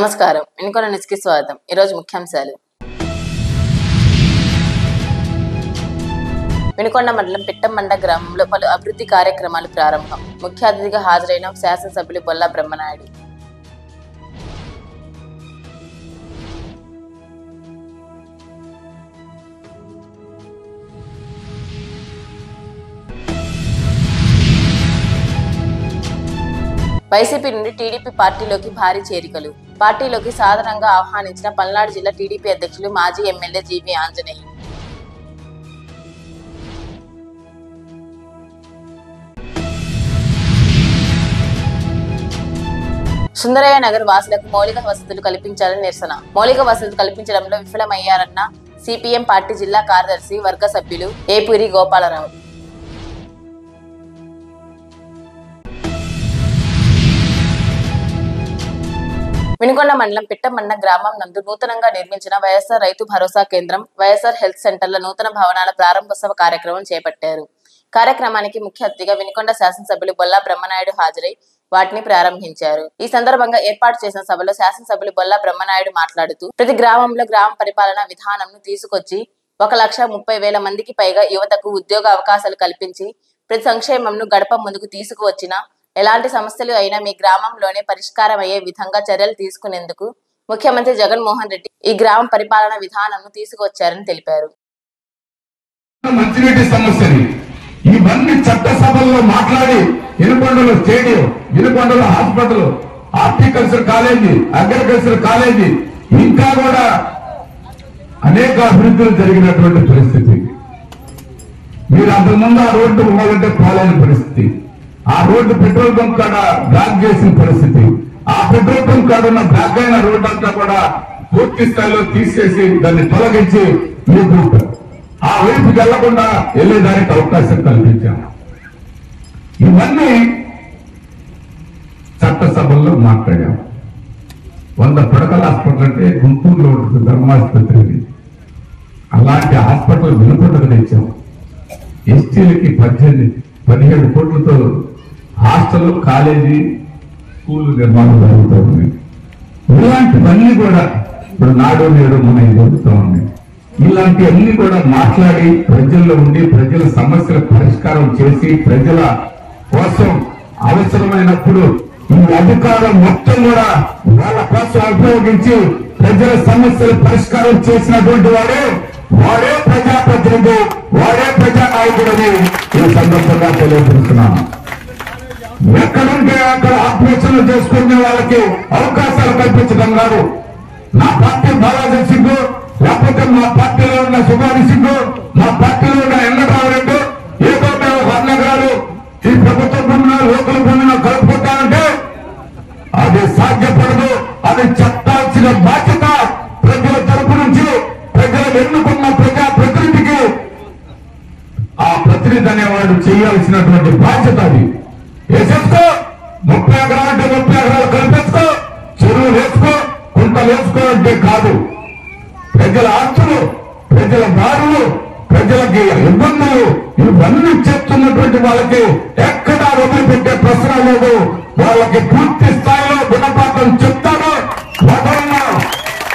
నమస్కారం. వినుకొండ న్యూస్కి స్వాగతం. ఈరోజు ముఖ్యాంశాలు. వినుకొండ మండలం పిట్టమండ గ్రామంలో పలు అభివృద్ధి కార్యక్రమాలు ప్రారంభం. ముఖ్య అతిథిగా హాజరైన శాసనసభ్యులు బొల్లా బ్రహ్మనాయుడు. వైసీపీ నుండి టీడీపీ పార్టీలోకి భారీ చేరికలు. పార్టీలోకి సాధారణంగా ఆహ్వానించిన పల్నాడు జిల్లా టీడీపీ అధ్యక్షులు మాజీ ఎమ్మెల్యే జీవి ఆంజనేయులు. సుందరయ్య నగర్ వాసులకు మౌలిక వసతులు కల్పించాలని నిరసన. మౌలిక వసతులు కల్పించడంలో విఫలమయ్యారన్న సిపిఎం పార్టీ జిల్లా కార్యదర్శి వర్గ సభ్యులు ఏపూరి గోపాలరావు. వినుకొండ మండలం పిట్టమండ గ్రామం నందు నూతనంగా నిర్మించిన వైఎస్ఆర్ రైతు భరోసా కేంద్రం, వైఎస్ఆర్ హెల్త్ సెంటర్ల నూతన భవనాల ప్రారంభోత్సవ కార్యక్రమం చేపట్టారు. కార్యక్రమానికి ముఖ్య అతిథిగా వినుకొండ శాసనసభ్యులు బొల్లా బ్రహ్మనాయుడు హాజరై వాటిని ప్రారంభించారు. ఈ సందర్భంగా ఏర్పాటు చేసిన సభలో శాసనసభ్యులు బొల్లా బ్రహ్మనాయుడు మాట్లాడుతూ, ప్రతి గ్రామంలో గ్రామ పరిపాలన విధానంను తీసుకొచ్చి 1,30,000 మందికి పైగా యువతకు ఉద్యోగ అవకాశాలు కల్పించి ప్రతి సంక్షేమంను గడప ముందుకు తీసుకువచ్చిన ఎలాంటి సమస్యలు అయినా మీ గ్రామంలోనే పరిష్కారం అయ్యే విధంగా చర్యలు తీసుకునేందుకు ముఖ్యమంత్రి జగన్మోహన్ రెడ్డి ఈ గ్రామ పరిపాలన విధానంను తీసుకువచ్చారని తెలిపారు. మంచినీటి సమస్యని ఇవన్నీ చట్టసభల్లో మాట్లాడి వినుకొండలో స్టేడియం, వినుకొండలో hospital, horticulture college, agriculture college, ఇంకా కూడా అనేక అభివృద్ధులు జరిగినటువంటి పరిస్థితి. మీరు అంతకుముందు ఆ రోడ్డు పోవాలంటే పోలేని పరిస్థితి. ఆ రోడ్డు పెట్రోల్ బంక్ కాడ బ్లాక్ చేసిన పరిస్థితి. ఆ పెట్రోల్ బంక్ కాడ ఉన్న బ్లాక్ అయిన రోడ్డు అంతా కూడా పూర్తి స్థాయిలో తీసేసి దాన్ని తొలగించి మీకు ఆ వైపుకి వెళ్లకుండా వెళ్లేదానికి అవకాశం కల్పించాము. ఇవన్నీ చట్టసభల్లో మాట్లాడాము. 100 పడకల హాస్పిటల్ అంటే గుంటూరులో ఉంటుంది ధర్మాసుపత్రి. అలాంటి హాస్పిటల్ వినుకొండకు తెచ్చాము. ఎస్టీలకి 17 కోట్లతో హాస్టల్, కాలేజీ, స్కూల్ నిర్మాణం జరుగుతూ ఉంది. ఇలాంటివన్నీ కూడా ఇప్పుడు నాడు నేడు మన జరుగుతూ ఉన్నాయి. ఇలాంటివన్నీ కూడా మాట్లాడి ప్రజల్లో ఉండి ప్రజల సమస్యల పరిష్కారం చేసి ప్రజల కోసం అవసరమైనప్పుడు ఈ అధికారం మొత్తం కూడా వాళ్ళ కోసం ఉపయోగించి ప్రజల సమస్యల పరిష్కారం చేసినటువంటి వాడే ప్రజాప్రతినిధి, వాడే ప్రజానాయకుడని ఈ సందర్భంగా తెలియజేస్తున్నాను. ఎక్కడుంటే అక్కడ ఆత్మహత్యలు చేసుకునే వాళ్ళకి అవకాశాలు కల్పించడం కాదు. నా పార్టీ బాలాజీ సింగ్, లేకపోతే మా పార్టీలో ఉన్న సుభాని సింగ్, మా పార్టీలో ఉన్న ఎండరావు రెడ్డి, ఏదో మేము వర్ణగాలు ఈ ప్రభుత్వ భూమిలో లోకల భూమిలో కలుపుకుంటామంటే అది సాధ్యపడదు. అది చెప్పాల్సిన బాధ్యత ప్రజల తరపు నుంచి ప్రజలు ఎన్నుకున్న ప్రజా ప్రతినిధికి ఆ ప్రతినిధి అనేవాడు చేయాల్సినటువంటి బాధ్యత అది. వేసేసుకో, 30 ఎకరాలంటే 30 ఎకరాలు కల్పించుకో, చెరువు వేసుకో, కుంటలు వేసుకో అంటే కాదు. ప్రజల ఆస్తులు, ప్రజల దారులు, ప్రజలకి ఇబ్బందులు ఇవన్నీ చెప్తున్నటువంటి వాళ్ళకి ఎక్కడా వదిలిపెట్టే ప్రశ్న లేదు. వాళ్ళకి పూర్తి స్థాయిలో గుణపాఠం చెప్తాను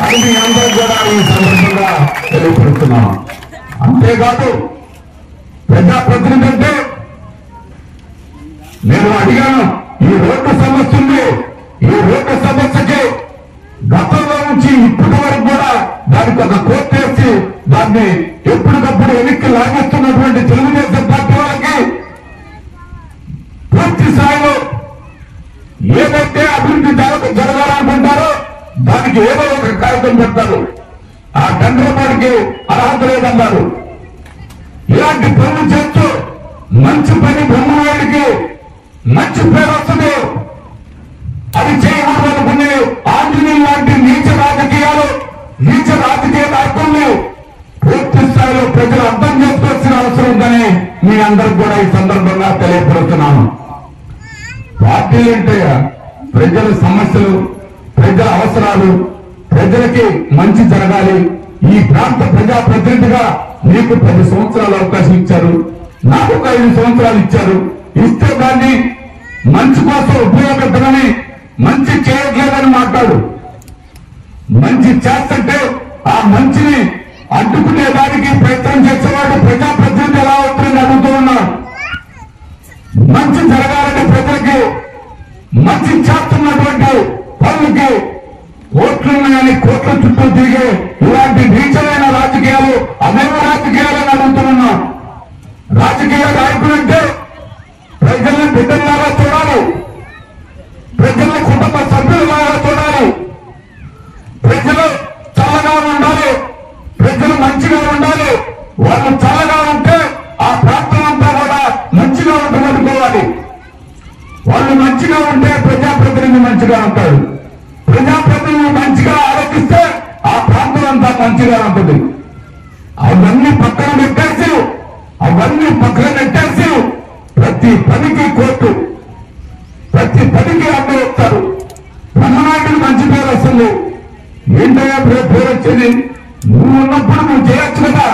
అది మీ అందరూ కూడా ఈ సందర్భంగా తెలియపడుతున్నాం. అంతేకాదు ప్రజాప్రతినిధి అంటే నేను అడిగాను, ఈ రోడ్డు సమస్య ఉంది. ఈ రోడ్డు సమస్యకి గతంలో నుంచి ఇప్పటి వరకు కూడా దానికి ఒక కోర్టు వేసి దాన్ని ఎప్పటికప్పుడు వెనక్కి లాగేస్తున్నటువంటి తెలుగుదేశం పార్టీ వాళ్ళకి పూర్తి స్థాయిలో ఏదైతే అభివృద్ధి జరగాలనుకుంటారో దానికి ఏదో ఒక కార్యక్రమం పెడతారు. ఆ టెండర్పాటికి అర్హత లేదన్నారు. ఇలాంటి పనులు చేస్తూ మంచి పని బ్రహ్మనాయుడికి మంచి పేరు వస్తుంది. అది చేయకూడదు అనుకునే ఆంజనేయులు లాంటి నీచ రాజకీయ నాయకుల్ని పూర్తి స్థాయిలో ప్రజలు అర్థం చేసుకోవాల్సిన అవసరం ఉందని మీ అందరికి కూడా ఈ సందర్భంగా తెలియపడుతున్నాను. పార్టీలు అంటే ప్రజల సమస్యలు, ప్రజల అవసరాలు, ప్రజలకి మంచి జరగాలి. ఈ ప్రాంత ప్రజాప్రతినిధిగా మీకు 10 సంవత్సరాలు అవకాశం ఇచ్చారు, నాకు 5 సంవత్సరాలు ఇచ్చారు. ఇస్తే దాన్ని మంచి కోసం ఉపయోగించమని, మంచి చేయట్లేదని మాట్లాడు. మంచి చేస్తుంటే ఆ మంచిని అడ్డుకునే దానికి ప్రయత్నం చేసేవాడు ప్రజాప్రతినిధి ఎలా అవుతుందని అడుగుతూ ఉన్నాడు. మంచి జరగాలని ప్రజలకి మంచి చేస్తున్నటువంటి పనులకి ఓట్లున్నాయని కోట్ల చుట్టూ తిరిగే ఇలాంటి నీచమైన రాజకీయాలు అమేవ రాజకీయాలని అడుగుతున్నా. రాజకీయ నాయకులంటే ప్రజల్ని బిడ్డలాగా చూడాలి, ప్రజల్ని కుటుంబ సభ్యులలాగా చూడాలి, ప్రజలు చల్లగా ఉండాలి, ప్రజలు మంచిగా ఉండాలి. వాళ్ళు చల్లగా ఉంటే ఆ ప్రాంతం అంతా కూడా మంచిగా ఉంటుందనుకోవాలి. వాళ్ళు మంచిగా ఉంటే ప్రజాప్రతినిధి మంచిగా ఉంటాడు, ప్రజాప్రతినిధి మంచిగా ఆలోచిస్తే ఆ ప్రాంతం అంతా మంచిగా ఉంటుంది. అవన్నీ పక్కన పెట్టేసి ప్రతి పనికి కోర్టు, ప్రతి పనికి అడ్డు వస్తారు. బ్రహ్మనాయుడికి మంచి పేరు వస్తుంది. ఏంటయ్యా పేరు వచ్చేది? నువ్వు ఉన్నప్పుడు నువ్వు చేయొచ్చు కదా.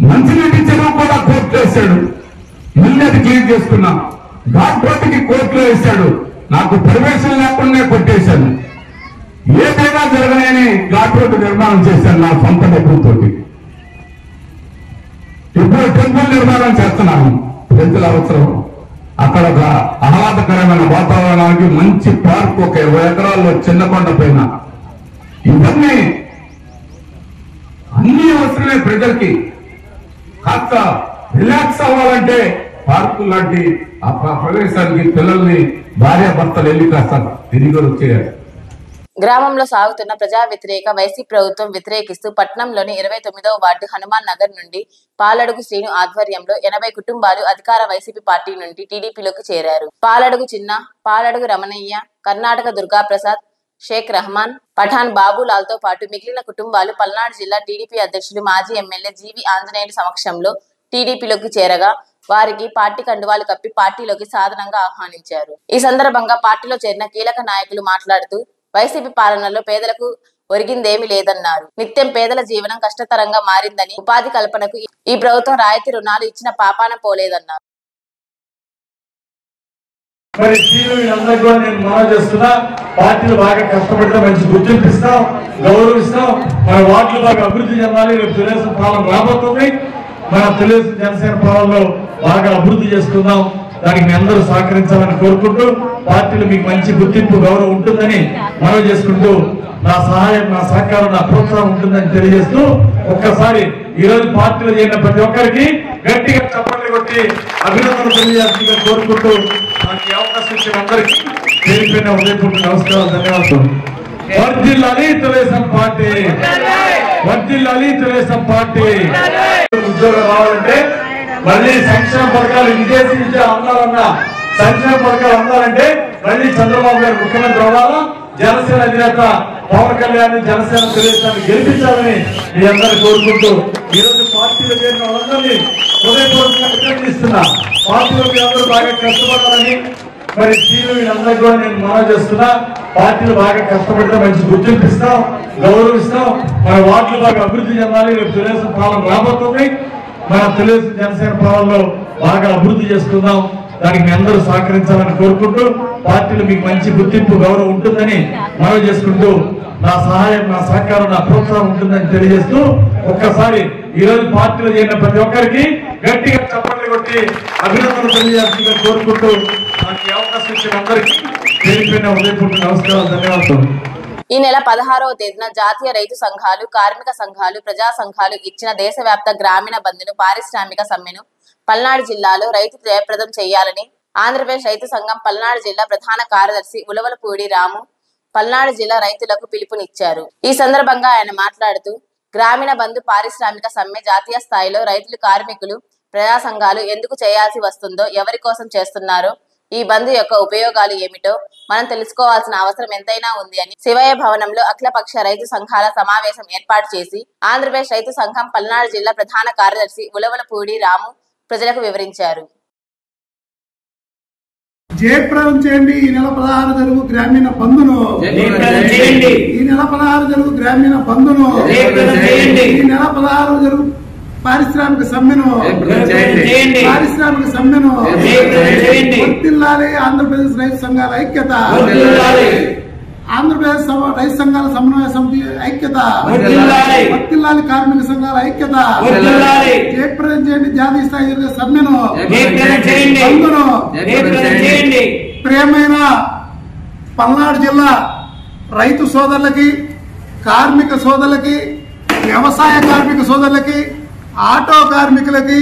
మంచినీటి చెరువు కూడా కోర్టులో వేశాడు, మళ్ళీ అది క్లీన్ చేసుకున్నా. ఘాట్ రోడ్డుకి కోర్టులో వేశాడు, నాకు పర్మిషన్ లేకుండా కొట్టేశాను. ఏదైనా జరగలేని ఘాట్ రోడ్డు నిర్మాణం చేశాను నా సొంత డబ్బులతో. ఇప్పుడు టెంపుల్ నిర్మాణం చేస్తున్నాను, ప్రజల అవసరం. అక్కడ ఒక ఆహ్లాదకరమైన వాతావరణానికి మంచి పార్క్, ఒక 20 ఎకరాల్లో చిన్నకొండ పైన. ఇవన్నీ అన్ని అవసరమే ప్రజలకి. కాస్త రిలాక్స్ అవ్వాలంటే పార్కు లాంటి ఆ ప్రదేశానికి పిల్లల్ని భార్యాభర్తలు వెళ్ళి కాస్త తిరిగి వచ్చేయాలి. గ్రామంలో సాగుతున్న ప్రజా వ్యతిరేక వైసీపీ ప్రభుత్వం వ్యతిరేకిస్తూ పట్టణంలోని 29వ వార్డు హనుమాన్ నగర్ నుండి పాలడుగు శ్రీను ఆధ్వర్యంలో 80 కుటుంబాలు అధికార వైసీపీ పార్టీ నుండి టీడీపీలోకి చేరారు. పాలడుగు చిన్న, పాలడుగు రమణయ్య, కర్ణాటక దుర్గాప్రసాద్, షేక్ రహమాన్, పఠాన్ బాబులాల్ తో పాటు మిగిలిన కుటుంబాలు పల్నాడు జిల్లా టీడీపీ అధ్యక్షులు మాజీ ఎమ్మెల్యే జీవి ఆంజనేయులు సమక్షంలో టీడీపీలోకి చేరగా వారికి పార్టీ కండువాలు కప్పి పార్టీలోకి సాధనంగా ఆహ్వానించారు. ఈ సందర్భంగా పార్టీలో చేరిన కీలక నాయకులు మాట్లాడుతూ వైసీపీ పాలనలో పేదలకు ఒరిగిందేమీ లేదన్నారు. నిత్యం పేదల జీవనం కష్టతరంగా మారిందని, ఉపాధి కల్పనకు ఈ ప్రభుత్వం రాయితీ రుణాలు ఇచ్చిన పాపాన పోలేదన్నారు. మరి వీళ్ళందరూ కూడా నేను మనవి చేస్తున్నా, పార్టీలు బాగా కష్టపడితే మంచి గుర్తింపు ఇస్తాం, గౌరవిస్తాం. మన వార్డులు బాగా అభివృద్ధి చెందాలి. రేపు తెలుగుదేశం పాలన రాబోతుంది. మన తెలుగుదేశం జనసేన పాలనలో బాగా అభివృద్ధి చేసుకుందాం. దానికి మీ అందరూ సహకరించాలని కోరుకుంటూ, పార్టీలు మీకు మంచి గుర్తింపు గౌరవం ఉంటుందని మనవి చేసుకుంటూ, నా సహాయం, నా సహకారం, నా ప్రోత్సాహం ఉంటుందని తెలియజేస్తూ, ఒక్కసారి ఈ రోజు పార్టీలో చేరిన ప్రతి ఒక్కరికి గట్టిగా చప్పట్లు కొట్టి అభినందనలు తెలియజేస్తుందని కోరుకుంటూ, నాకు అవకాశం ఇచ్చిన అందరికీ పేరుపైన ఉదయపూర్వక నమస్కారాలు, ధన్యవాదాలు. వర్ధిల్లాలి తెలుగుదేశం పార్టీ, వర్ధిల్లాలి తెలుగుదేశం పార్టీ. ఉద్యోగం రావాలంటే మళ్ళీ సంక్షేమ పథకాలు విదేశీ విద్య అందాలన్నా, సంక్షేమ పథకాలు అందాలంటే మళ్ళీ చంద్రబాబు గారు ముఖ్యమంత్రి అవ్వాలా. జనసేన అధినేత పవన్ కళ్యాణ్ జనసేన తెలుగుదేశాన్ని గెలిపించాలని మీ అందరూ కోరుకుంటూ, ఈ రోజు పార్టీలో చేరిన వాళ్ళందరినీ హృదయపూర్వకంగా అభినందిస్తున్నా. పార్టీలో మీ అందరూ బాగా కష్టపడాలని, మరి వీళ్ళందరూ కూడా నేను మనవి చేస్తున్నా, పార్టీలు బాగా కష్టపడితే మంచి గుర్తింపు ఇస్తాం, గౌరవిస్తాం. మన వార్డులు బాగా అభివృద్ధి చెందాలి. రేపు తెలుగుదేశం పాలన రాబోతుంది. మన తెలుగుదేశం జనసేన పాలనలో బాగా అభివృద్ధి చేసుకుందాం. దానికి మీ అందరూ సహకరించాలని కోరుకుంటూ, పార్టీలు మీకు మంచి గుర్తింపు గౌరవం ఉంటుందని మనవి చేసుకుంటూ, నా సహాయం, నా సహకారం, నా ప్రోత్సాహం ఉంటుందని తెలియజేస్తూ, ఒక్కసారి ఈ రోజు పార్టీలో చేరిన ప్రతి ఒక్కరికి గట్టిగా చప్పట్లు కొట్టి అభినందనలు తెలియజేస్తుందని కోరుకుంటూ, నాకు అవకాశం ఇచ్చిన అందరికీ పేరుపైన ఉదయపూర్వక నమస్కారాలు, ధన్యవాదాలు. ఈ నెల 16వ తేదీన జాతీయ రైతు సంఘాలు, కార్మిక సంఘాలు, ప్రజా సంఘాలు ఇచ్చిన దేశవ్యాప్త గ్రామీణ బంద్ను, పారిశ్రామిక సమ్మెను పల్నాడు జిల్లాలో రైతు జయప్రదం చేయాలని ఆంధ్రప్రదేశ్ రైతు సంఘం పల్నాడు జిల్లా ప్రధాన కార్యదర్శి ఉలవలపూడి రాము పల్నాడు జిల్లా రైతులకు పిలుపునిచ్చారు. ఈ సందర్భంగా ఆయన మాట్లాడుతూ, గ్రామీణ బంద్, పారిశ్రామిక సమ్మె జాతీయ స్థాయిలో రైతులు, కార్మికులు, ప్రజా సంఘాలు ఎందుకు చేయాల్సి వస్తుందో, ఎవరి కోసం చేస్తున్నారో, ఈ బంద్ యొక్క ఉపయోగాలు ఏమిటో మనం తెలుసుకోవాల్సిన అవసరం ఎంతైనా ఉంది అని శివయ్య భవనంలో అఖిలపక్ష రైతు సంఘాల సమావేశం ఏర్పాటు చేసి ఆంధ్రప్రదేశ్ రైతు సంఘం పల్నాడు జిల్లా ప్రధాన కార్యదర్శి ఉలవలపూడి రాము ప్రజలకు వివరించారు. జయప్రదం చేయండి. ఈ నెల 16 జరుగు గ్రామీణ బంద్ను, ఈ నెల 16 జరుగు గ్రామీణ బంద్ను, ఈ నెల 16 జరుగు పారిశ్రామిక సమ్మెను, పారిశ్రామిక సమ్మెను వర్ధిల్లాలి. ఆంధ్రప్రదేశ్ రైతు సంఘాల ఐక్యత, ఆంధ్రప్రదేశ్ రైతు సంఘాల సమన్వయ సమితి ఐక్యత, వర్ధిల్లాలి కార్మిక సంఘాల ఐక్యత, జయప్రదం చేయండి జాతీయ స్థాయి జరిగే సమ్మెను, ప్రియమైన పల్నాడు జిల్లా రైతు సోదరులకి, కార్మిక సోదరులకి, వ్యవసాయ కార్మిక సోదరులకి, ఆటో కార్మికులకి,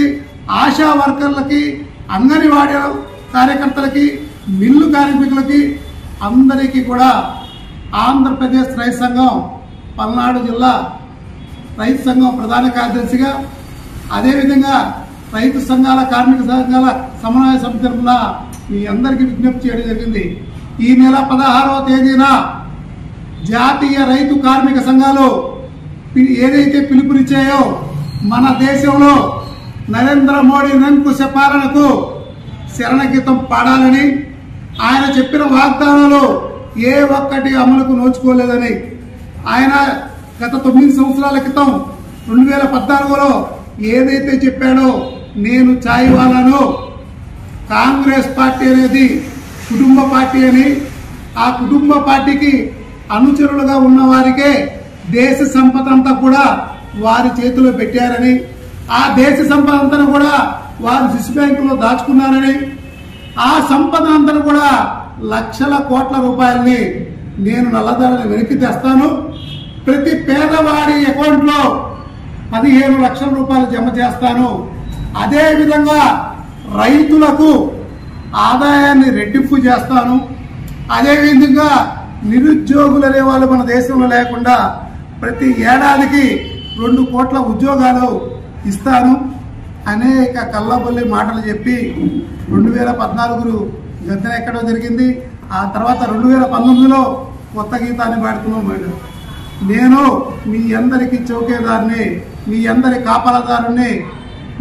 ఆశా వర్కర్లకి, అంగన్వాడీ కార్యకర్తలకి, మిల్లు కార్మికులకి అందరికీ కూడా ఆంధ్రప్రదేశ్ రైతు సంఘం పల్నాడు జిల్లా రైతు సంఘం ప్రధాన కార్యదర్శిగా, అదేవిధంగా రైతు సంఘాల కార్మిక సంఘాల సమన్వయ సమితి తరఫున మీ అందరికీ విజ్ఞప్తి చేయడం జరిగింది. ఈ నెల 16వ తేదీన జాతీయ రైతు కార్మిక సంఘాలు ఏదైతే పిలుపునిచ్చాయో మన దేశంలో నరేంద్ర మోడీ నిరంకుశ పాలనకు శరణగీతం పాడాలని, ఆయన చెప్పిన వాగ్దానాలు ఏ ఒక్కటి అమలుకు నోచుకోలేదని, ఆయన గత 9 సంవత్సరాల క్రితం 2014లో ఏదైతే చెప్పాడో, నేను చాయ్ వాలాను, కాంగ్రెస్ పార్టీ అనేది కుటుంబ పార్టీ అని, ఆ కుటుంబ పార్టీకి అనుచరులుగా ఉన్న వారికే దేశ సంపద అంతా కూడా వారి చేతిలో పెట్టారని, ఆ దేశ సంపద అంతా కూడా వారు స్విస్ బ్యాంకులో దాచుకున్నారని, ఆ సంపద అంతా కూడా లక్షల కోట్ల రూపాయలని నేను నల్లధరని వెనక్కి తెస్తాను, ప్రతి పేదవాడి అకౌంట్లో 15 లక్షల రూపాయలు జమ చేస్తాను, అదేవిధంగా రైతులకు ఆదాయాన్ని రెట్టింపు చేస్తాను, అదేవిధంగా నిరుద్యోగులు అనే వాళ్ళు మన దేశంలో లేకుండా ప్రతి ఏడాదికి 2 కోట్ల ఉద్యోగాలు ఇస్తాను అనేక కల్లబొల్లి మాటలు చెప్పి 2014 గద్దెనెక్కడం జరిగింది. ఆ తర్వాత 2019లో కొత్త గీతాన్ని పాడుతున్నాం. నేను మీ అందరికీ చౌకేదారిని, మీ అందరి కాపలాదారుని,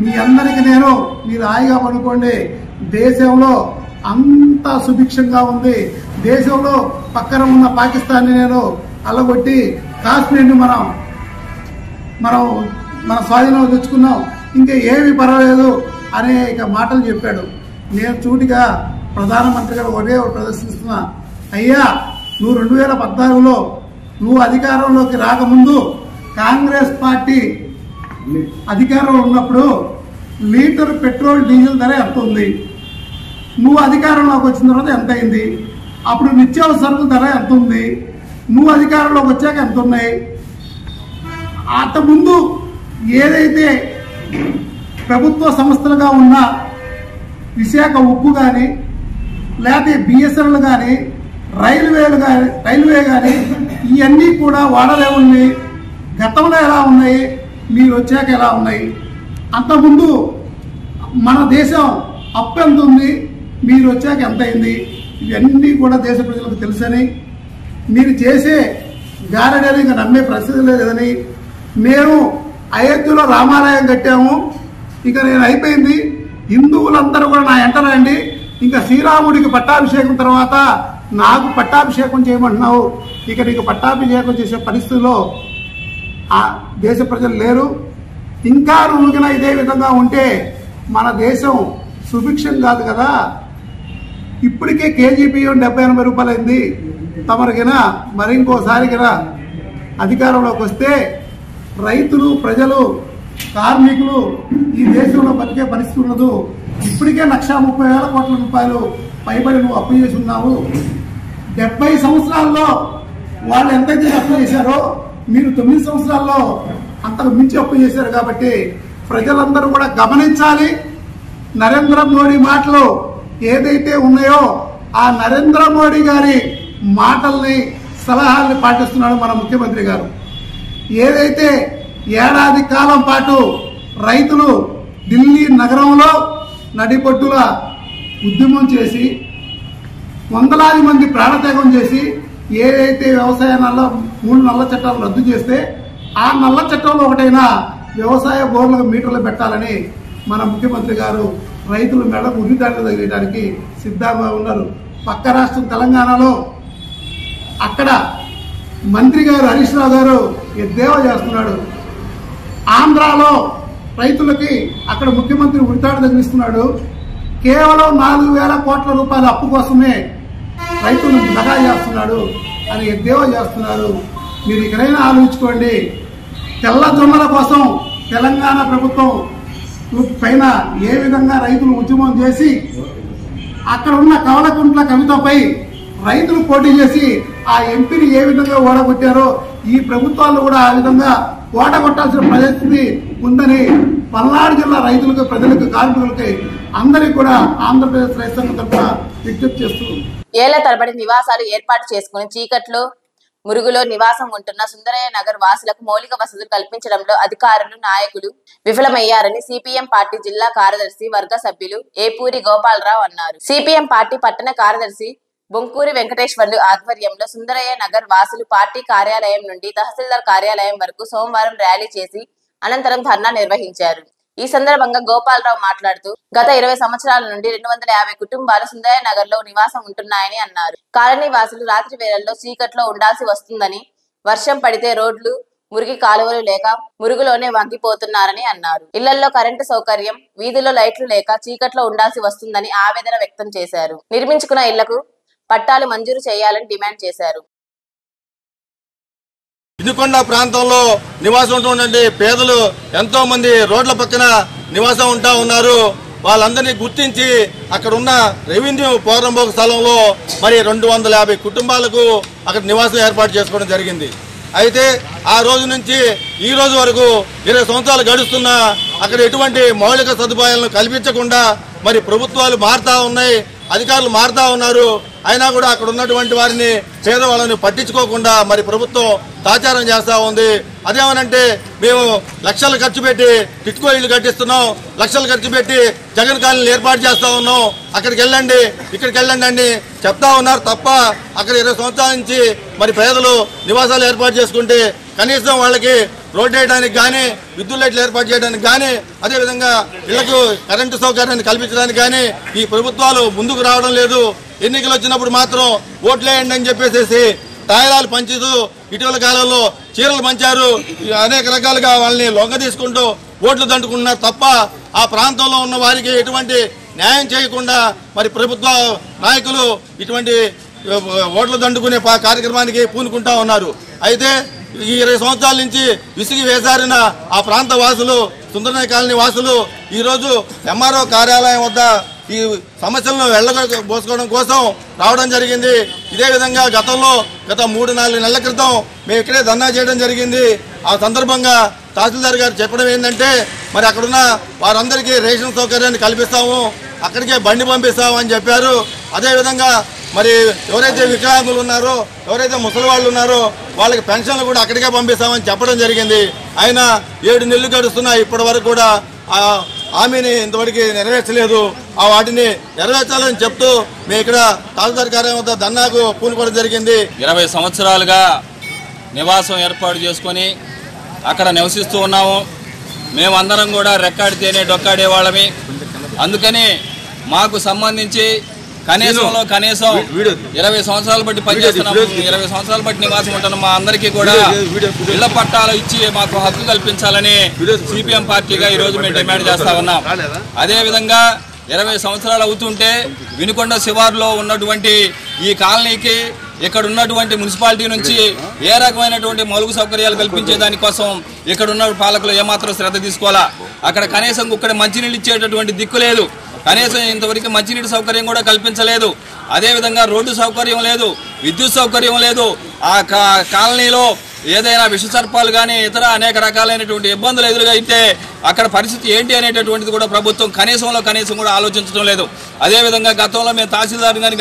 మీ అందరికి నేను, మీరు హాయిగా పడుకోండి, దేశంలో అంతా సుభిక్షంగా ఉంది, దేశంలో పక్కన ఉన్న పాకిస్తాన్ని నేను అల్లగొట్టి కాశ్మీర్ని మనం మన స్వాధీనంలో తెచ్చుకున్నాం, ఇంకా ఏమీ పర్వాలేదు అనేక మాటలు చెప్పాడు. నేను చూటిగా ప్రధానమంత్రి గారు ఒకే ప్రదర్శిస్తున్నా, అయ్యా నువ్వు 2014లో నువ్వు అధికారంలోకి రాకముందు కాంగ్రెస్ పార్టీ అధికారంలో ఉన్నప్పుడు లీటర్ పెట్రోల్ డీజిల్ ధర ఎంత ఉంది, నువ్వు అధికారంలోకి వచ్చిన తర్వాత ఎంత అయింది, అప్పుడు నిత్యావసర సరుకుల ధర ఎంత ఉంది, నువ్వు అధికారంలోకి వచ్చాక ఎంత ఉన్నాయి, అంతకుముందు ఏదైతే ప్రభుత్వ సంస్థలుగా ఉన్న విశాఖ ఉక్కు కానీ, లేకపోతే బిఎస్ఎన్ఎల్ కానీ, రైల్వే కానీ ఇవన్నీ కూడా వాడలే ఉన్నాయి, గతంలో ఎలా ఉన్నాయి, మీరు వచ్చాక ఎలా ఉన్నాయి, అంతకుముందు మన దేశం అప్పు ఎంత ఉంది, మీరు వచ్చాక ఎంత అయింది, ఇవన్నీ కూడా దేశ ప్రజలకు తెలుసని, మీరు చేసే గారడని ఇంకా నమ్మే పరిస్థితి లేదని, మేము అయోధ్యలో రామాలయం కట్టాము, ఇక నేను అయిపోయింది, హిందువులందరూ కూడా నా ఎంట రండి, ఇంకా శ్రీరాముడికి పట్టాభిషేకం తర్వాత నాకు పట్టాభిషేకం చేయమంటున్నావు, ఇక నీకు పట్టాభిషేకం చేసే పరిస్థితుల్లో ఆ దేశ ప్రజలు లేరు, ఇంకా నువ్వుగిన ఇదే విధంగా ఉంటే మన దేశం సుభిక్షం కాదు కదా, ఇప్పటికే కేజీ బియ్యం 70-80 రూపాయలు అయింది, తమరిగిన మరి ఇంకోసారిగిన అధికారంలోకి వస్తే రైతులు, ప్రజలు, కార్మికులు ఈ దేశంలో బతికే పరిస్థితి ఉండదు. ఇప్పటికే 1,30,000 కోట్ల రూపాయలు పైబడి నువ్వు అప్పు చేసి ఉన్నావు. 70 సంవత్సరాల్లో వాళ్ళు ఎంతైతే అప్పు చేశారో మీరు 9 సంవత్సరాల్లో అంతకు మించి అప్పు చేశారు. కాబట్టి ప్రజలందరూ కూడా గమనించాలి. నరేంద్ర మోడీ మాటలు ఏదైతే ఉన్నాయో ఆ నరేంద్ర మోడీ గారి మాటల్ని, సలహాల్ని పాటిస్తున్నాడు మన ముఖ్యమంత్రి గారు. ఏదైతే ఏడాది కాలం పాటు రైతులు ఢిల్లీ నగరంలో నడిపొట్టుల ఉద్యమం చేసి వందలాది మంది ప్రాణత్యాగం చేసి ఏదైతే వ్యవసాయ 3 నల్ల చట్టాలు రద్దు చేస్తే ఆ నల్ల చట్టంలో ఒకటైనా వ్యవసాయ బోర్లకు మీటర్లు పెట్టాలని మన ముఖ్యమంత్రి గారు రైతుల మెడకు ఉరితాళ్లు తగిలేయడానికి సిద్ధంగా ఉన్నారు. పక్క రాష్ట్రం తెలంగాణలో అక్కడ మంత్రి గారు హరీష్ రావు గారు ఎద్దేవా చేస్తున్నాడు. ఆంధ్రాలో రైతులకి అక్కడ ముఖ్యమంత్రి ఉరితాడు తగిలిస్తున్నాడు. కేవలం 4,000 కోట్ల రూపాయల అప్పు కోసమే రైతులను దగా చేస్తున్నాడు అని ఎద్దేవా చేస్తున్నారు. మీరు ఇకనైనా ఆలోచించుకోండి. తెల్ల జొన్నల కోసం తెలంగాణ ప్రభుత్వం పైన ఏ విధంగా రైతులు ఉద్యమం చేసి అక్కడ ఉన్న కవలకుంట్ల కవితపై రైతులు పోటీ చేసి ఆ ఎంపీని ఏ విధంగా ఓడగొట్టారో ఈ ప్రభుత్వాలు కూడా ఆ విధంగా ఓడగొట్టాల్సిన పరిస్థితి ఉందని పల్నాడు జిల్లా రైతులకు, ప్రజలకు, కార్మికులకి అందరికీ కూడా ఆంధ్రప్రదేశ్ రైతు సంఘం తరఫున విజ్ఞప్తి చేస్తూ ఏళ్ల తరబడి నివాసాలు ఏర్పాటు చేసుకుని చీకట్లో మురుగులో నివాసం ఉంటున్న సుందరయ్య నగర్ వాసులకు మౌలిక వసతులు కల్పించడంలో అధికారులు, నాయకులు విఫలమయ్యారని సిపిఎం పార్టీ జిల్లా కార్యదర్శి వర్గ సభ్యులు ఏపూరి గోపాలరావు అన్నారు. సిపిఎం పార్టీ పట్టణ కార్యదర్శి బొంకూరి వెంకటేశ్వర్లు ఆధ్వర్యంలో సుందరయ్య నగర్ వాసులు పార్టీ కార్యాలయం నుండి తహసీల్దార్ కార్యాలయం వరకు సోమవారం ర్యాలీ చేసి అనంతరం ధర్నా నిర్వహించారు. ఈ సందర్భంగా గోపాలరావు మాట్లాడుతూ గత 20 సంవత్సరాల నుండి 250 కుటుంబాలు సుందరయ్య నగర్ లో నివాసం ఉంటున్నాయని అన్నారు. కాలనీ వాసులు రాత్రి వేళల్లో చీకట్లో ఉండాల్సి వస్తుందని, వర్షం పడితే రోడ్లు, మురికి కాలువలు లేక మురుగులోనే వంగిపోతున్నారని అన్నారు. ఇళ్లలో కరెంటు సౌకర్యం, వీధుల్లో లైట్లు లేక చీకట్లో ఉండాల్సి వస్తుందని ఆవేదన వ్యక్తం చేశారు. నిర్మించుకున్న ఇళ్లకు పట్టాలు మంజూరు చేయాలని డిమాండ్ చేశారు. వినుకొండ ప్రాంతంలో నివాసం ఉంటున్నటువంటి పేదలు ఎంతో మంది రోడ్ల పక్కన నివాసం ఉంటా ఉన్నారు. వాళ్ళందరినీ గుర్తించి అక్కడ ఉన్న రెవెన్యూ పోరంబోక స్థలంలో మరి 250 కుటుంబాలకు అక్కడ నివాసం ఏర్పాటు చేసుకోవడం జరిగింది. అయితే ఆ రోజు నుంచి ఈ రోజు వరకు 20 సంవత్సరాలు గడుస్తున్నా అక్కడ ఎటువంటి మౌలిక సదుపాయాలను కల్పించకుండా మరి ప్రభుత్వాలు మారుతా ఉన్నాయి, అధికారులు మారుతా ఉన్నారు. అయినా కూడా అక్కడ ఉన్నటువంటి వారిని, పేదవాళ్ళని పట్టించుకోకుండా మరి ప్రభుత్వం తాచారం చేస్తూ ఉంది. అదేమనంటే మేము లక్షలు ఖర్చు పెట్టి టిట్కో ఇళ్ళు కట్టిస్తున్నాం, లక్షలు ఖర్చు పెట్టి జగన్ కాలనీలు ఏర్పాటు చేస్తూ ఉన్నాం, అక్కడికి వెళ్ళండి, ఇక్కడికి వెళ్ళండి అని చెప్తా ఉన్నారు తప్ప అక్కడ 20 సంవత్సరాల నుంచి మరి పేదలు నివాసాలు ఏర్పాటు చేసుకుంటే కనీసం వాళ్ళకి రోడ్డు వేయడానికి కానీ, విద్యుత్ లైట్లు ఏర్పాటు చేయడానికి కానీ, అదేవిధంగా ఇళ్లకు కరెంటు సౌకర్యాన్ని కల్పించడానికి కానీ ఈ ప్రభుత్వాలు ముందుకు రావడం లేదు. ఎన్నికలు వచ్చినప్పుడు మాత్రం ఓట్లేయండి అని చెప్పేసి తాయిలాలు పంచుతూ ఇటీవల కాలంలో చీరలు పంచారు. అనేక రకాలుగా వాళ్ళని లొంగ తీసుకుంటూ ఓట్లు దండుకుంటున్నారు తప్ప ఆ ప్రాంతంలో ఉన్న వారికి ఎటువంటి న్యాయం చేయకుండా మరి ప్రభుత్వ నాయకులు ఇటువంటి ఓట్లు దండుకునే కార్యక్రమానికి పూనుకుంటా ఉన్నారు. అయితే ఈ 20 సంవత్సరాల నుంచి విసిగి వేసారిన ఆ ప్రాంత వాసులు, సుందరయ్య కాలనీ వాసులు ఈరోజు ఎంఆర్ఓ కార్యాలయం వద్ద ఈ సమస్యలను వెళ్ళబోసుకోవడం కోసం రావడం జరిగింది. ఇదే విధంగా గతంలో గత 3-4 నెలల క్రితం మేము ఇక్కడే ధర్నా చేయడం జరిగింది. ఆ సందర్భంగా తహసీల్దార్ గారు చెప్పడం ఏంటంటే మరి అక్కడున్న వారందరికీ రేషన్ సౌకర్యాన్ని కల్పిస్తాము, అక్కడికే బండి పంపిస్తాము అని చెప్పారు. అదేవిధంగా మరి ఎవరైతే వికలాంగులు ఉన్నారో, ఎవరైతే ముసలి వాళ్ళు ఉన్నారో వాళ్ళకి పెన్షన్లు కూడా అక్కడికే పంపిస్తామని చెప్పడం జరిగింది. అయినా 7 నెలలు గడుస్తున్నా ఇప్పటి వరకు కూడా ఆ హామీని ఇంతవరకు నెరవేర్చలేదు. ఆ వాటిని నెరవేర్చాలని చెప్తూ మేము ఇక్కడ తహసీల్దార్ కార్యాలయం వద్ద ధర్నాకు పూనుకోవడం జరిగింది. 20 సంవత్సరాలుగా నివాసం ఏర్పాటు చేసుకొని అక్కడ నివసిస్తూ ఉన్నాము. మేమందరం కూడా రెక్కాడితేనే డొక్కాడే వాళ్ళమి. అందుకని మాకు సంబంధించి కనీసం 20 సంవత్సరాలు బట్టి పనిచేస్తున్నాము, 20 సంవత్సరాలు బట్టి నివాసం ఉంటున్నాం. మా అందరికీ కూడా ఇళ్ల పట్టాలు ఇచ్చి మాకు హక్కు కల్పించాలని సిపిఎం పార్టీగా ఈరోజు మేము డిమాండ్ చేస్తా ఉన్నాం. అదేవిధంగా 20 సంవత్సరాలు అవుతుంటే వినుకొండ శివారులో ఉన్నటువంటి ఈ కాలనీకి ఇక్కడ ఉన్నటువంటి మున్సిపాలిటీ నుంచి ఏ రకమైనటువంటి మౌలిక సౌకర్యాలు కల్పించే దానికోసం ఇక్కడ ఉన్న పాలకులు ఏమాత్రం శ్రద్ధ తీసుకోవాలా. అక్కడ కనీసం ఇక్కడ మంచినీళ్ళు ఇచ్చేటటువంటి దిక్కు లేదు, కనీసం ఇంతవరకు మంచినీటి సౌకర్యం కూడా కల్పించలేదు. అదేవిధంగా రోడ్డు సౌకర్యం లేదు, విద్యుత్ సౌకర్యం లేదు. ఆ కాలనీలో ఏదైనా విషసర్పాలు కానీ ఇతర అనేక రకాలైనటువంటి ఇబ్బందులు ఎదురుగైతే అక్కడ పరిస్థితి ఏంటి అనేటటువంటిది కూడా ప్రభుత్వం కనీసం కూడా ఆలోచించడం లేదు. అదేవిధంగా గతంలో మేము తహసీల్దార్ గారిని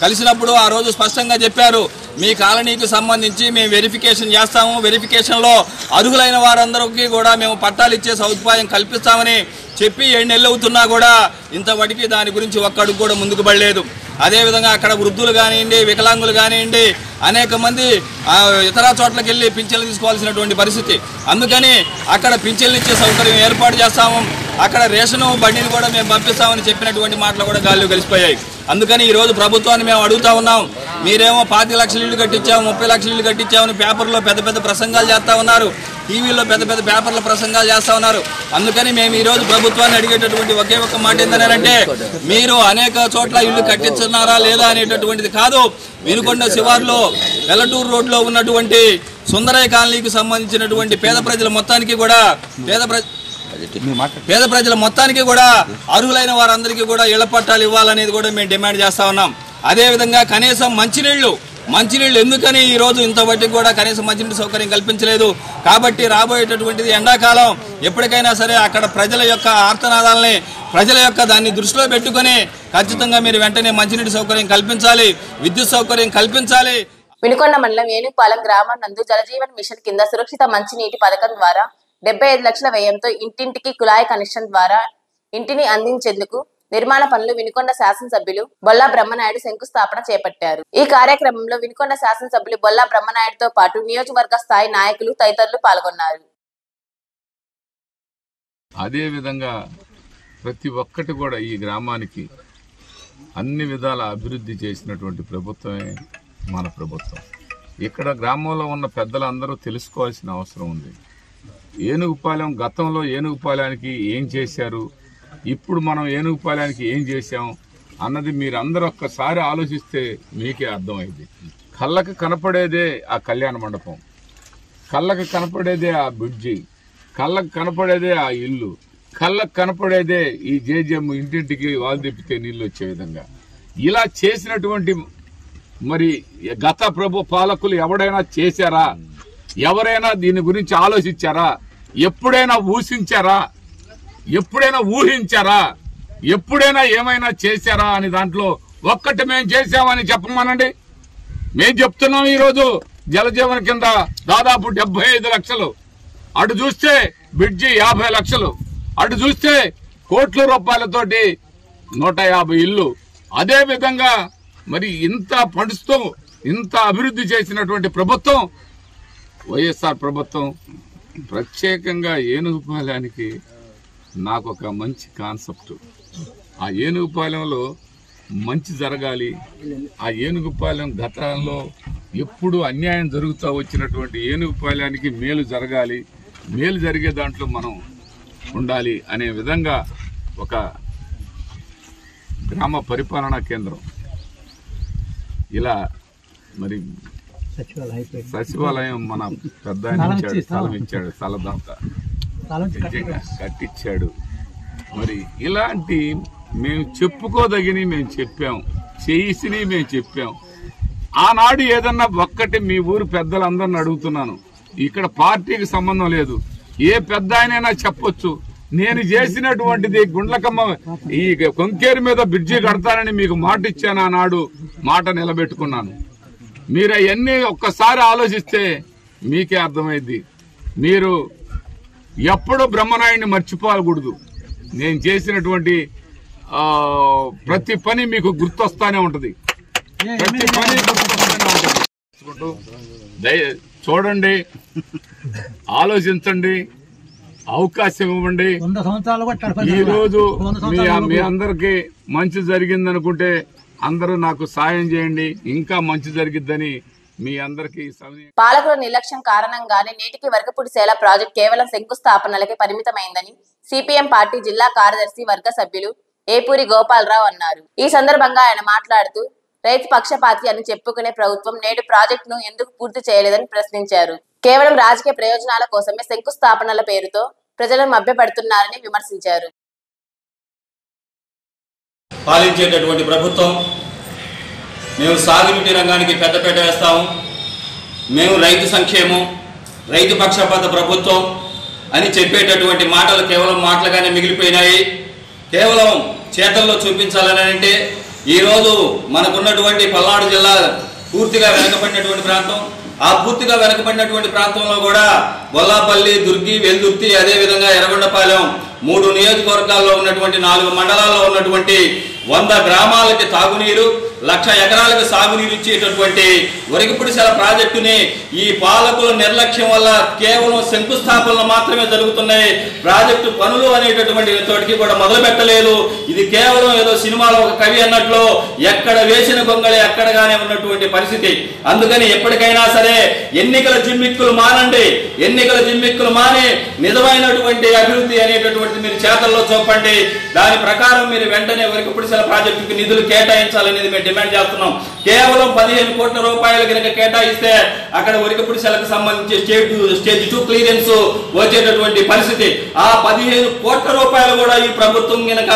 కలిసినప్పుడు ఆ రోజు స్పష్టంగా చెప్పారు, మీ కాలనీకి సంబంధించి మేము వెరిఫికేషన్ చేస్తాము, వెరిఫికేషన్లో అర్హులైన వారందరికీ కూడా మేము పట్టాలు ఇచ్చే సదుపాయం కల్పిస్తామని చెప్పి 7 నెలలు అవుతున్నా కూడా ఇంతవరకు దాని గురించి ఒక్క అడుగు కూడా ముందుకు పడలేదు. అదేవిధంగా అక్కడ వృద్ధులు కానివ్వండి, వికలాంగులు కానివ్వండి, అనేక మంది ఇతర చోట్లకి వెళ్ళి పింఛన్లు తీసుకోవాల్సినటువంటి పరిస్థితి. అందుకని అక్కడ పింఛన్లు ఇచ్చే సౌకర్యం ఏర్పాటు చేస్తాము. అక్కడ రేషను బండిని కూడా మేము పంపిస్తామని చెప్పినటువంటి మాటలు కూడా గాల్లో కలిసిపోయాయి. అందుకని ఈరోజు ప్రభుత్వాన్ని మేము అడుగుతా ఉన్నాం. మీరేమో 25 లక్షల ఇళ్ళు కట్టించాము, 30 లక్షల ఇళ్ళు కట్టించామని పేపర్లో పెద్ద పెద్ద ప్రసంగాలు చేస్తూ ఉన్నారు, టీవీలో పెద్ద పెద్ద పేపర్ల ప్రసంగాలు చేస్తూ ఉన్నారు. అందుకని మేము ఈరోజు ప్రభుత్వాన్ని అడిగేటటువంటి ఒకే ఒక్క మాట ఏంటంటే, మీరు అనేక చోట్ల ఇళ్ళు కట్టించున్నారా లేదా అనేటటువంటిది కాదు. వినుకొండ శివార్లో వెల్లటూరు రోడ్లో ఉన్నటువంటి సుందరయ్య కాలనీకి సంబంధించినటువంటి పేద ప్రజల మొత్తానికి కూడా అర్హులైన వారందరికీ కూడా ఇళ్ల పట్టాలు ఇవ్వాలనేది కూడా మేము డిమాండ్ చేస్తా ఉన్నాం. అదేవిధంగా కనీసం మంచినీళ్లు ఎందుకని ఈ రోజు ఇంత బట్టికి కూడా కనీసం మంచినీటి సౌకర్యం కల్పించలేదు. కాబట్టి రాబోయేటటువంటిది ఎండాకాలం, ఎప్పటికైనా సరే అక్కడ ప్రజల యొక్క ఆర్తనాదాలని దాన్ని దృష్టిలో పెట్టుకుని ఖచ్చితంగా మీరు వెంటనే మంచినీటి సౌకర్యం కల్పించాలి, విద్యుత్ సౌకర్యం కల్పించాలి. వినుకొండ మండలం ఏనుగుపాలెం గ్రామం నందు జలజీవన్ మిషన్ కింద సురక్షిత మంచినీటి పథకం ద్వారా 75 లక్షల వ్యయంతో ఇంటింటికి కుళాయి కనెక్షన్ ద్వారా ఇంటిని అందించేందుకు నిర్మాణ పనులు వినుకొండ శాసనసభ్యులు బొల్లా బ్రహ్మనాయుడు శంకుస్థాపన చేపట్టారు. ఈ కార్యక్రమంలో వినుకొండ శాసనసభ్యులు బొల్లా బ్రహ్మనాయుడుతో పాటు నియోజకవర్గ స్థాయి నాయకులు తదితరులు పాల్గొన్నారు. అదే విధంగా ప్రతి ఒక్కటి కూడా ఈ గ్రామానికి అన్ని విధాల అభివృద్ధి చేసినటువంటి ప్రభుత్వమే మన ప్రభుత్వం. ఇక్కడ గ్రామంలో ఉన్న పెద్దలందరూ తెలుసుకోవాల్సిన అవసరం ఉంది. ఏనుగుపాలెం గతంలో ఏనుగుపాలెనికి ఏం చేశారు, ఇప్పుడు మనం ఏనుగుపాలెనికి ఏం చేశాం అన్నది మీరందరూ ఒక్కసారి ఆలోచిస్తే మీకే అర్థమైంది. కళ్ళకు కనపడేదే ఆ కళ్యాణ మండపం, కళ్ళకు కనపడేదే ఆ బ్రిడ్జి, కళ్ళకు కనపడేదే ఆ ఇల్లు, కళ్ళకు కనపడేదే ఈ జేజెమ్ ఇంటింటికి వాళ్ళు తిప్పితే నీళ్ళు వచ్చే విధంగా ఇలా చేసినటువంటి మరి గత పాలకులు ఎవడైనా చేశారా? ఎవరైనా దీని గురించి ఆలోచించారా? ఎప్పుడైనా ఊహించారా? ఎప్పుడైనా ఏమైనా చేశారా అని దాంట్లో ఒక్కటి మేము చేశామని చెప్పమనండి. మేము చెప్తున్నాం ఈరోజు జలజీవన్ కింద దాదాపు 75 లక్షలు, అటు చూస్తే బ్రిడ్జి 50 లక్షలు, అటు చూస్తే కోట్ల రూపాయలతోటి 150 ఇల్లు. అదే విధంగా మరి ఇంత పడుస్తూ ఇంత అభివృద్ధి చేసినటువంటి ప్రభుత్వం వైఎస్ఆర్ ప్రభుత్వం. ప్రత్యేకంగా ఏనుగుపాలెనికి నాకు ఒక మంచి కాన్సెప్ట్, ఆ ఏనుగుపాలెంలో మంచి జరగాలి, ఆ ఏనుగుపాలెం గతంలో ఎప్పుడు అన్యాయం జరుగుతూ వచ్చినటువంటి ఏనుగుపాలెనికి మేలు జరగాలి, మేలు జరిగే దాంట్లో మనం ఉండాలి అనే విధంగా ఒక గ్రామ పరిపాలనా కేంద్రం ఇలా మరి సచివాలయం మన పెద్ద స్థలం ఇచ్చాడు, స్థలదాత కట్టించాడు. మరి ఇలాంటి మేము చెప్పుకోదగినవి మేము చెప్పాం, చేసినవి మేము చెప్పాం. ఆనాడు ఏదన్నా ఒక్కటి మీ ఊరు పెద్దలందరిని అడుగుతున్నాను, ఇక్కడ పార్టీకి సంబంధం లేదు, ఏ పెద్ద ఆయనైనా చెప్పొచ్చు. నేను చేసినటువంటిది గుండ్లకమ్మ ఈ కొంకేరు మీద బ్రిడ్జి కడతానని మీకు మాట ఇచ్చాను, ఆనాడు మాట నిలబెట్టుకున్నాను. మీరు అవన్నీ ఒక్కసారి ఆలోచిస్తే మీకే అర్థమైంది. మీరు ఎప్పుడు బ్రహ్మనాయుడిని మర్చిపోకూడదు. నేను చేసినటువంటి ప్రతి పని మీకు గుర్తొస్తానే ఉంటది, ప్రతి పని గుర్తొస్తానే ఉంటది. చూడండి, ఆలోచించండి, అవకాశం ఇవ్వండి. ఈ రోజు మీ అందరికి మంచి జరిగిందనుకుంటే అందరూ నాకు సాయం చేయండి, ఇంకా మంచి జరిగిద్దని మీ అందరికీ. పాలకుల నిర్లక్ష్యం కారణంగానే నేటికి వరకపూడిసేల ప్రాజెక్ట్ కేవలం శంకుస్థాపనలకే పరిమితమైందని సిపిఎం పార్టీ జిల్లా కార్యదర్శి వర్గ సభ్యులు ఏపూరి గోపాలరావు అన్నారు. ఈ సందర్భంగా ఆయన మాట్లాడుతూ రైతు పక్షపాతి అని చెప్పుకునే ప్రభుత్వం నేడు ప్రాజెక్టును ఎందుకు పూర్తి చేయలేదని ప్రశ్నించారు. కేవలం రాజకీయ ప్రయోజనాల కోసమే శంకుస్థాపనల పేరుతో ప్రజలను మభ్యపెడుతున్నారని విమర్శించారు. పాలించేటటువంటి ప్రభుత్వం, మేము సాగునీటి రంగానికి పెద్దపీట వేస్తాము, మేము రైతు సంక్షేమం, రైతు పక్షపాత ప్రభుత్వం అని చెప్పేటటువంటి మాటలు కేవలం మాటలుగానే మిగిలిపోయినాయి. కేవలం చేతల్లో చూపించాలని అంటే ఈరోజు మనకున్నటువంటి పల్నాడు జిల్లా పూర్తిగా వెనకబడినటువంటి ప్రాంతం. ఆ పూర్తిగా వెనకబడినటువంటి ప్రాంతంలో కూడా బొల్లాపల్లి, దుర్గి, వెల్దుర్తి, అదేవిధంగా ఎర్రగొండపాలెం 3 నియోజకవర్గాల్లో ఉన్నటువంటి 4 మండలాల్లో ఉన్నటువంటి 100 గ్రామాలకి తాగునీరు, 1,00,000 ఎకరాలకు సాగునీరు ఇచ్చేటటువంటి వరిగిపుడిసెల ప్రాజెక్టుని ఈ పాలకుల నిర్లక్ష్యం వల్ల కేవలం శంకుస్థాపనలు మాత్రమే జరుగుతున్నాయి. ప్రాజెక్టు పనులు అనేటటువంటి తోటికి కూడా మొదలు పెట్టలేదు. ఇది కేవలం ఏదో సినిమాలో ఒక కవి అన్నట్లు ఎక్కడ వేసిన గొంగళి అక్కడగానే ఉన్నటువంటి పరిస్థితి. అందుకని ఎప్పటికైనా సరే ఎన్నికల జిమ్మిక్కులు మానండి. ఎన్నికల జిమ్మిక్కులు మాని నిజమైనటువంటి అభివృద్ధి అనేటటువంటిది మీరు చేతల్లో చూపండి. దాని ప్రకారం మీరు వెంటనే వరిగిపుడిసెల ప్రాజెక్టుకి నిధులు కేటాయించాలనేది మేము డిమాండ్ చేస్తున్నాం. కేవలం 15 కోట్ల రూపాయలు కనుక కేటాయిస్తే అక్కడ వరిగిపుడిసెలకు సంబంధించి స్టేజ్ 2 క్లియరెన్స్ వచ్చేటటువంటి పరిస్థితి. ఆ 15 కోట్ల రూపాయలు కూడా ఈ ప్రభుత్వం కనుక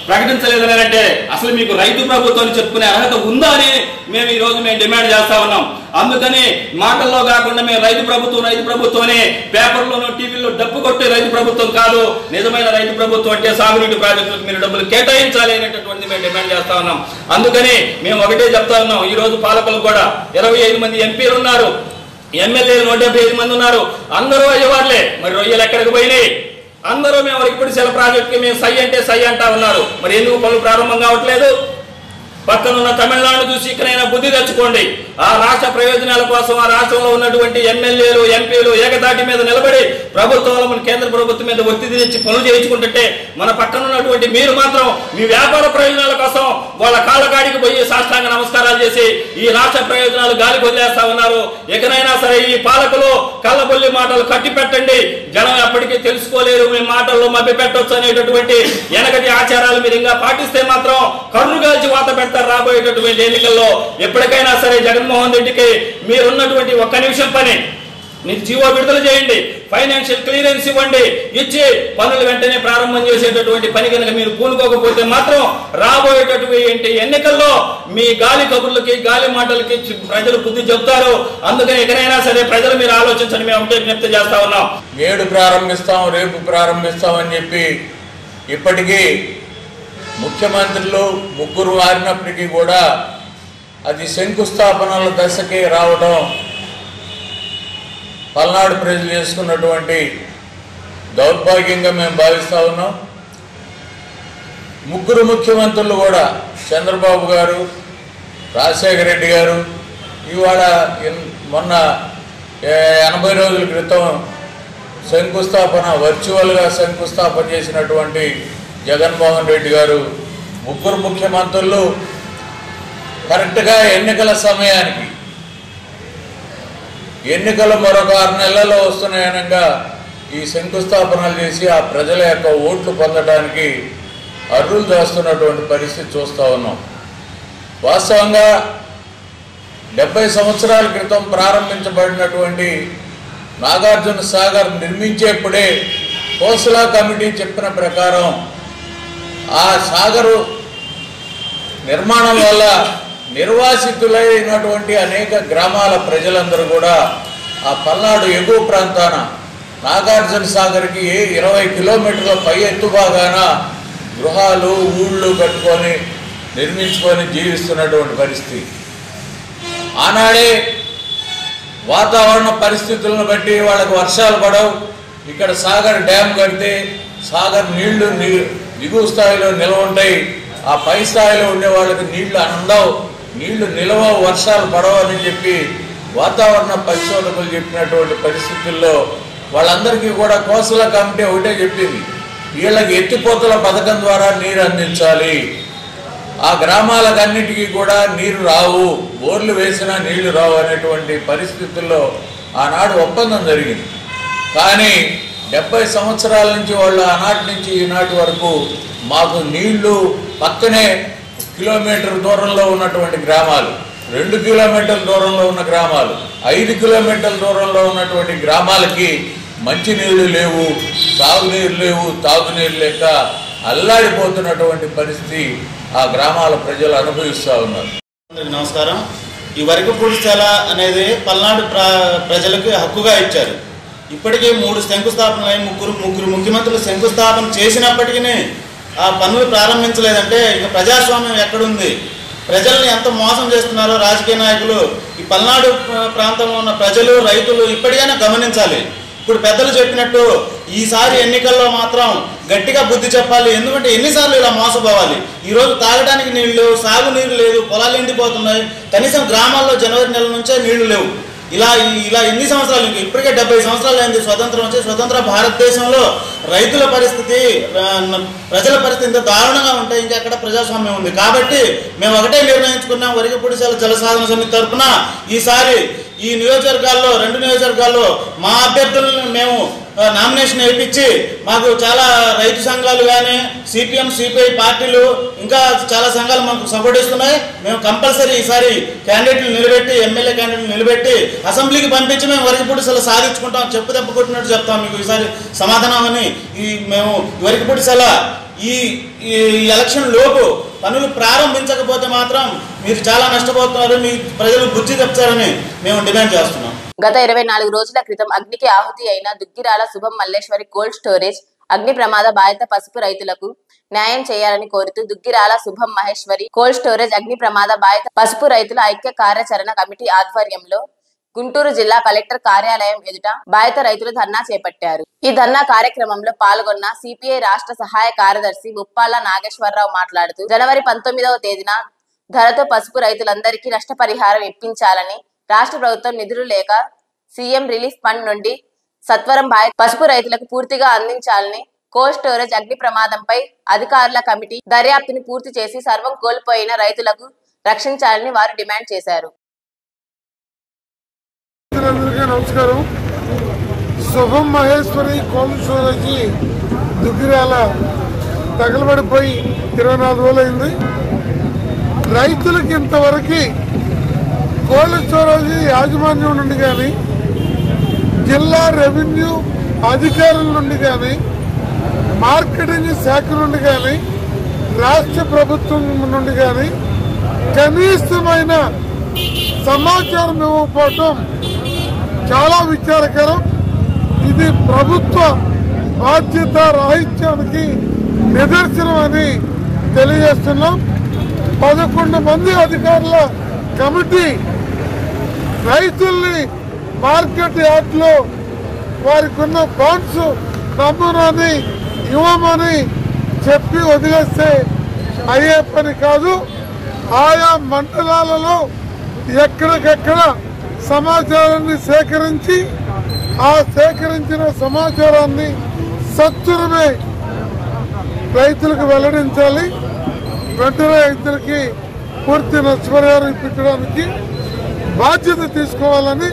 ప్రకటించలేదని అంటే అసలు మీకు రైతు ప్రభుత్వం చెప్పుకునే అర్హత ఉందా అని మేము ఈ రోజు డిమాండ్ చేస్తా ఉన్నాం. అందుకని మాటల్లో కాకుండా మేము రైతు ప్రభుత్వం అని పేపర్లోనూ టీవీలో డబ్బు కొట్టే రైతు ప్రభుత్వం కాదు. నిజమైన రైతు ప్రభుత్వం అంటే సాగునీటి ప్రాజెక్టులకు మీరు డబ్బులు కేటాయించాలి అనేటటువంటిది మేము డిమాండ్ చేస్తా ఉన్నాం. అందుకని మేము ఒకటే చెప్తా ఉన్నాం, ఈ రోజు పాలకులు కూడా 25 మంది ఎంపీలు ఉన్నారు, ఎమ్మెల్యేలు 175 మంది ఉన్నారు. అందరూ అయ్యేవాళ్ళే. మరి రొయ్యలు ఎక్కడికి పోయినాయి? అందరూ మేము వరిగిపుడిసెల ప్రాజెక్టుకి మేము సై అంటే సై అంటా ఉన్నారు. మరి ఎందుకు పనులు ప్రారంభం కావట్లేదు? పక్కనున్న తమిళనాడు చూసి ఇక్కడైనా బుద్ధి తెచ్చుకోండి. ఆ రాష్ట్ర ప్రయోజనాల కోసం ఆ రాష్ట్రంలో ఉన్నటువంటి ఎమ్మెల్యేలు ఎంపీలు ఏకతాటి మీద నిలబడి ప్రభుత్వాలను కేంద్ర ప్రభుత్వం మీద ఒత్తిడి తెచ్చి పనులు చేయించుకుంటుంటే మన పక్కన ఉన్నటువంటి మీరు మాత్రం మీ వ్యాపార ప్రయోజనాల కోసం వాళ్ళ కాళ్ళకాడికి పోయి సాష్టాంగ నమస్కారాలు చేసి ఈ రాష్ట్ర ప్రయోజనాలు గాలికి వదిలేస్తా ఉన్నారు. ఎక్కడైనా సరే ఈ పాలకులు కళ్ళబొల్లి మాటలు కట్టి పెట్టండి. జనం ఎప్పటికీ తెలుసుకోలేరు, మీ మాటల్లో మభ్య పెట్టొచ్చు అనేటటువంటి వెనకటి ఆచారాలు మీరు ఇంకా పాటిస్తే మాత్రం కర్రుగాల్చి వాత పెడతారు రాబోయేటటువంటి ఎన్నికల్లో. ఎప్పటికైనా సరే జగన్మోహన్ రెడ్డికి మీరున్నటువంటి 1 నిమిషం పని, మీరు జీవో విడుదల చేయండి, ఫైనాన్షియల్ క్లియరెన్స్ ఇవ్వండి, ఇచ్చి పనులు వెంటనే ప్రారంభం చేసేటటువంటి పని కనుక మీరు పూనుకోకపోతే మాత్రం రాబోయేటటువంటి ఎన్నికల్లో మీ గాలి కబుర్లకి గాలి మాటలకి ప్రజలు బుద్ధి చెప్తారు. అందుకని ఎక్కడైనా సరే ప్రజలు మీరు ఆలోచించండి. మేము ఒకటే విజ్ఞప్తి చేస్తా ఉన్నాం. నేడు ప్రారంభిస్తాం, రేపు ప్రారంభిస్తాం అని చెప్పి ఇప్పటికీ ముఖ్యమంత్రులు 3 మారినప్పటికీ కూడా అది శంకుస్థాపనల దశకి రావడం పల్నాడు ప్రజలు చేసుకున్నటువంటి దౌర్భాగ్యంగా మేము భావిస్తూ ఉన్నాం. 3 ముఖ్యమంత్రులు కూడా చంద్రబాబు గారు, రాజశేఖర రెడ్డి గారు, ఇవాళ మొన్న 80 రోజుల క్రితం శంకుస్థాపన వర్చువల్గా శంకుస్థాపన చేసినటువంటి జగన్మోహన్ రెడ్డి గారు 3 ముఖ్యమంత్రులు కరెక్ట్గా ఎన్నికల సమయానికి ఎన్నికలు మరొక 6 నెలల్లో వస్తున్నాయనగా ఈ శంకుస్థాపనలు చేసి ఆ ప్రజల యొక్క ఓట్లు పొందడానికి అర్రులు చేస్తున్నటువంటి పరిస్థితి చూస్తూ ఉన్నాం. వాస్తవంగా 70 సంవత్సరాల క్రితం ప్రారంభించబడినటువంటి నాగార్జున సాగర్ నిర్మించేప్పుడే కోసలా కమిటీ చెప్పిన ప్రకారం ఆ సాగరు నిర్మాణం వల్ల నిర్వాసితులైనటువంటి అనేక గ్రామాల ప్రజలందరూ కూడా ఆ పల్నాడు ఎగువ ప్రాంతాన నాగార్జున సాగర్కి 20 కిలోమీటర్ల పై ఎత్తు భాగాన గృహాలు ఊళ్ళు కట్టుకొని నిర్మించుకొని జీవిస్తున్నటువంటి పరిస్థితి. ఆనాడే వాతావరణ పరిస్థితులను బట్టి వాళ్ళకి వర్షాలు పడవు, ఇక్కడ సాగర్ డ్యామ్ కడితే సాగర్ నీళ్లు దిగువ స్థాయిలో నిల్వ ఉంటాయి, ఆ పై స్థాయిలో ఉండే వాళ్ళకి నీళ్లు అందవు, నీళ్లు నిలవవు, వర్షాలు పడవని చెప్పి వాతావరణ పరిశోధకులు చెప్పినటువంటి పరిస్థితుల్లో వాళ్ళందరికీ కూడా కోసల కమిటీ ఒకటే చెప్పింది, వీళ్ళకి ఎత్తిపోతల పథకం ద్వారా నీరు అందించాలి, ఆ గ్రామాలకన్నిటికీ కూడా నీరు రావు, బోర్లు వేసినా నీళ్లు రావు అనేటువంటి పరిస్థితుల్లో ఆనాడు ఒప్పందం జరిగింది. కానీ 70 సంవత్సరాల నుంచి వాళ్ళు ఆనాటి నుంచి ఈనాటి వరకు మాకు నీళ్లు పక్కనే కిలోమీటర్ దూరంలో ఉన్నటువంటి గ్రామాలు, 2 కిలోమీటర్ల దూరంలో ఉన్న గ్రామాలు, 5 కిలోమీటర్ల దూరంలో ఉన్నటువంటి గ్రామాలకి మంచినీళ్ళు లేవు, సాగునీరు లేవు, తాగునీరు లేక అల్లాడిపోతున్నటువంటి పరిస్థితి ఆ గ్రామాల ప్రజలు అనుభవిస్తూ ఉన్నారు. నమస్కారం. ఈ వరిగిపుడిసెల అనేది పల్నాడు ప్రజలకు హక్కుగా ఇచ్చారు. ఇప్పటికీ 3 శంకుస్థాపనలు అయి ముగ్గురు ముఖ్యమంత్రులు శంకుస్థాపన చేసినప్పటికీ ఆ పనులు ప్రారంభించలేదంటే ఇక ప్రజాస్వామ్యం ఎక్కడుంది? ప్రజల్ని ఎంత మోసం చేస్తున్నారో రాజకీయ నాయకులు ఈ పల్నాడు ప్రాంతంలో ఉన్న ప్రజలు రైతులు ఇప్పటికైనా గమనించాలి. ఇప్పుడు పెద్దలు చెప్పినట్టు ఈసారి ఎన్నికల్లో మాత్రం గట్టిగా బుద్ధి చెప్పాలి. ఎందుకంటే ఎన్నిసార్లు ఇలా మోసపోవాలి. ఈరోజు తాగడానికి నీళ్లు లేవు, సాగునీరు లేదు, పొలాలు ఎండిపోతున్నాయి. కనీసం గ్రామాల్లో జనవరి నెల నుంచే నీళ్లు లేవు. ఇలా ఎన్ని సంవత్సరాలు, ఇప్పటికే 70 సంవత్సరాలు అయింది స్వతంత్రం వచ్చి. స్వతంత్ర భారతదేశంలో రైతుల పరిస్థితి, ప్రజల పరిస్థితి ఇంత దారుణంగా ఉంటే ఇంకెక్కడ ప్రజాస్వామ్యం ఉంది. కాబట్టి మేము ఒకటే నిర్ణయించుకున్నాం, వరిగపూడిశాల జలసాధన సమితి తరఫున ఈసారి ఈ నియోజకవర్గాల్లో 2 నియోజకవర్గాల్లో మా అభ్యర్థులను మేము నామినేషన్ వేయించి, మాకు చాలా రైతు సంఘాలు కానీ సిపిఎం సిపిఐ పార్టీలు ఇంకా చాలా సంఘాలు మాకు సపోర్ట్ ఇస్తున్నాయి. మేము కంపల్సరీ ఈసారి క్యాండిడేట్లు నిలబెట్టి, ఎమ్మెల్యే క్యాండిడేట్లు నిలబెట్టి అసెంబ్లీకి పంపించి మేము వరిగపూడిశాల సాధించుకుంటాం. చెప్పు దెబ్బ కొట్టినట్టు చెప్తాం మీకు ఈసారి సమాధానం అని. మేము వరిగపూడిశాల ఈ ఎలక్షన్ లోపు పనులు ప్రారంభించకపోతే మాత్రం మీరు చాలా నష్టపోతున్నారు, మీ ప్రజలు బుద్ధి తెచ్చారని మేము డిమాండ్ చేస్తున్నాం. గత 24 రోజుల క్రితం అగ్నికి ఆహుతి అయిన దుగ్గిరాల శుభం మల్లేశ్వరి కోల్డ్ స్టోరేజ్ అగ్ని ప్రమాద బాధిత పసుపు రైతులకు న్యాయం చేయాలని కోరుతూ దుగ్గిరాల శుభం మహేశ్వరి కోల్డ్ స్టోరేజ్ అగ్ని ప్రమాద బాధిత పసుపు రైతుల ఐక్య కార్యాచరణ కమిటీ ఆధ్వర్యంలో గుంటూరు జిల్లా కలెక్టర్ కార్యాలయం ఎదుట బాధిత రైతులు ధర్నా చేపట్టారు. ఈ ధర్నా కార్యక్రమంలో పాల్గొన్న సిపిఐ రాష్ట్ర సహాయ కార్యదర్శి ముప్పాల నాగేశ్వరరావు మాట్లాడుతూ జనవరి 19వ తేదీన ధరతో పసుపు రైతులందరికీ నష్టపరిహారం ఇప్పించాలని, రాష్ట్ర ప్రభుత్వం నిధులు లేక సీఎం రిలీఫ్ ఫండ్ నుండి సత్వరం బాధిత పసుపు రైతులకు పూర్తిగా అందించాలని, కోల్డ్ స్టోరేజ్ అగ్ని ప్రమాదంపై అధికారుల కమిటీ దర్యాప్తుని పూర్తి చేసి సర్వం కోల్పోయిన రైతులకు రక్షించాలని వారు డిమాండ్ చేశారు. నమస్కారం. శుభం మహేశ్వరి కోల్డ్ స్టోరేజ్ దుగ్గిరాల తగలబడిపోయి 24 రోజులు అయింది. రైతులకి ఇంతవరకు కోల్డ్ స్టోరేజ్ యాజమాన్యం నుండి కానీ, జిల్లా రెవెన్యూ అధికారుల నుండి కానీ, మార్కెటింగ్ శాఖ నుండి కానీ, రాష్ట్ర ప్రభుత్వం నుండి కానీ కనీసమైన సమాచారం ఇవ్వకపోవటం చాలా విచారకరం. ఇది ప్రభుత్వ బాధ్యత రాహిత్యానికి నిదర్శనం అని తెలియజేస్తున్నాం. 11 మంది అధికారుల కమిటీ రైతుల్ని మార్కెట్ యార్డ్లో వారికి ఉన్న బాండ్స్ నమూనాని ఇవ్వమని చెప్పి వదిలేస్తే అయ్యే పని కాదు. ఆయా మండలాలలో ఎక్కడికెక్కడ సమాచారాన్ని సేకరించి, ఆ సేకరించిన సమాచారాన్ని సత్వరమే రైతులకు వెల్లడించాలి. వెంటనే రైతులకి పూర్తి నష్టపరిహారం ఇప్పించడానికి బాధ్యత తీసుకోవాలని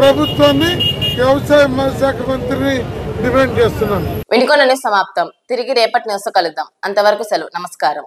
ప్రభుత్వాన్ని, వ్యవసాయ శాఖ మంత్రిని డిమాండ్ చేస్తున్నాను. వినుకొండ న్యూస్ సమాప్తం. తిరిగి రేపటి న్యూస్ కలుద్దాం. అంతవరకు సెలవు. నమస్కారం.